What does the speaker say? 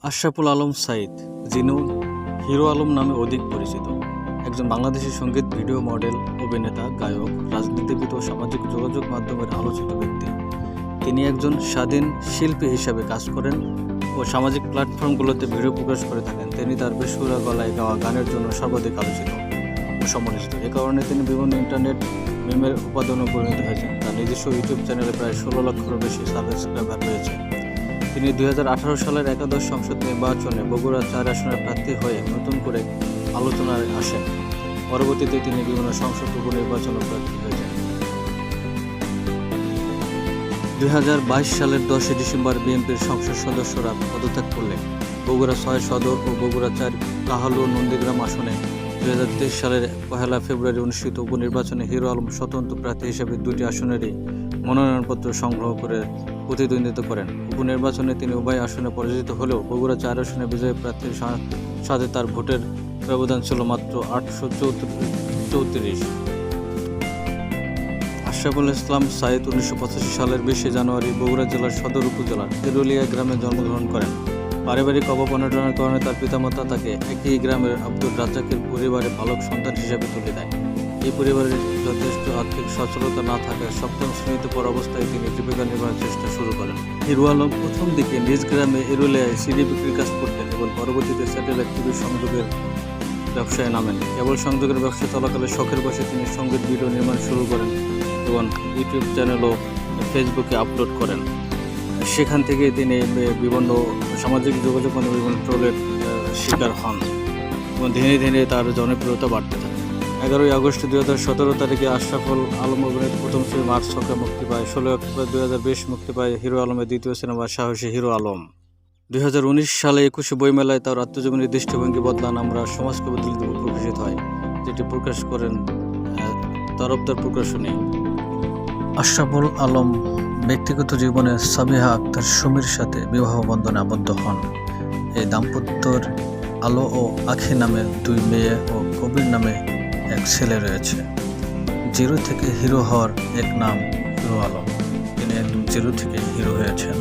আশরাফুল আলম সাঈদ, যিনি হিরো আলম নামে অধিক পরিচিত, একজন বাংলাদেশি সঙ্গীত ভিডিও মডেল, অভিনেতা, গায়ক, রাজনীতিবিদ ও সামাজিক যোগাযোগ মাধ্যমের আলোচিত ব্যক্তি। তিনি একজন স্বাধীন শিল্পী হিসাবে কাজ করেন ও সামাজিক প্ল্যাটফর্মগুলোতে ভিডিও প্রকাশ করে থাকেন। তিনি তার বেসুরা গলায় গাওয়া গানের জন্য সর্বাধিক আলোচিত ও সমালোচিত। এ কারণে তিনি বিভিন্ন ইন্টারনেট মিমের উপাদানে পরিণত হয়েছেন। তার নিজস্ব ইউটিউব চ্যানেলে প্রায় 16 লক্ষেরও বেশি সাবস্ক্রাইবার রয়েছে। তিনি 2018 সালের একাদশ সংসদ নির্বাচনে বগুড়া 4 আসনের প্রার্থী হয়ে নতুন করে আলোচনায় আসেন। পরবর্তীতে তিনি বিভিন্ন সংসদ উপনির্বাচনে প্রার্থী হয়েছেন। 2022 সালের 10 ডিসেম্বর বিএনপির সংসদ সদস্যরা পদত্যাগ করলে বগুড়া 6 সদর ও বগুড়া 4 কাহালু নন্দীগ্রাম আসনে 2023 সালের 1 ফেব্রুয়ারি অনুষ্ঠিত উপনির্বাচনে হিরো আলম স্বতন্ত্র প্রার্থী হিসেবে 2টি আসনেরই মনোনয়নপত্র সংগ্রহ করে প্রতিদ্বন্দ্বিতা করেন। উপনির্বাচনে তিনি উভয় আসনে পরাজিত হলেও বগুড়া 4 আসনে বিজয়ী প্রার্থীর সাথে তার ভোটের ব্যবধান ছিল মাত্র 834। আশরাফুল ইসলাম সাঈদ 1985 সালের 20 জানুয়ারি বগুড়া জেলার সদর উপজেলার তেরুলিয়া গ্রামে জন্মগ্রহণ করেন। পারিবারিক অবমাননার কারণে তার পিতামাতা তাকে একই গ্রামের আব্দুর রাজ্জাকের পরিবারে বালক সন্তান হিসেবে তুলে দেয়। এই পরিবারের যথেষ্ট আর্থিক সচ্ছলতা না থাকায় 7ম শ্রেণীতে পড়া অবস্থায় তিনি জীবিকা নির্বাহের চেষ্টা শুরু করেন। হিরো আলম প্রথম দিকে নিজ গ্রামে এরুলিয়ায় সিডি বিক্রির কাজ করতেন এবং পরবর্তীতে স্যাটেলাইট টিভি সংযোগের ব্যবসায় নামেন। কেবল সংযোগের ব্যবসা চলাকালে শখের বসে তিনি সঙ্গীত ভিডিও নির্মাণ শুরু করেন এবং ইউটিউব চ্যানেল ও ফেসবুকে আপলোড করেন। সেখান থেকে তিনি বিভিন্ন সামাজিক যোগাযোগ মাধ্যমে বিভিন্ন ট্রোলের শিকার হন এবং ধীরে ধীরে তার জনপ্রিয়তা বাড়তে থাকে। 11 আগস্ট 2017 তারিখে আশরাফুল আলম অভিনীত প্রথম ছবি মার্চ ছকে মুক্তি পায়। 16 অক্টোবর 2020 মুক্তি পায় হিরো আলমের দ্বিতীয় সিনেমা সাহসী হিরো আলম। 2019 সালে 21শে বইমেলায় তার আত্মজীবনীর দৃষ্টিভঙ্গি বদলান আমরা সমাজকে বদলে দেব প্রকাশিত হয়, যেটি প্রকাশ করেন তরফদার প্রকাশনী। আশরাফুল আলম ব্যক্তিগত জীবনে সাবিহা আক্তার সুমির সাথে বিবাহ বন্ধনে আবদ্ধ হন। এই দাম্পত্যের আলো ও আখি নামে 2 মেয়ে ও কবির নামে 1 ছেলে রয়েছে। জিরো থেকে হিরো হওয়ার এক নাম হিরো আলম। তিনি একদম জিরো থেকে হিরো হয়েছেন।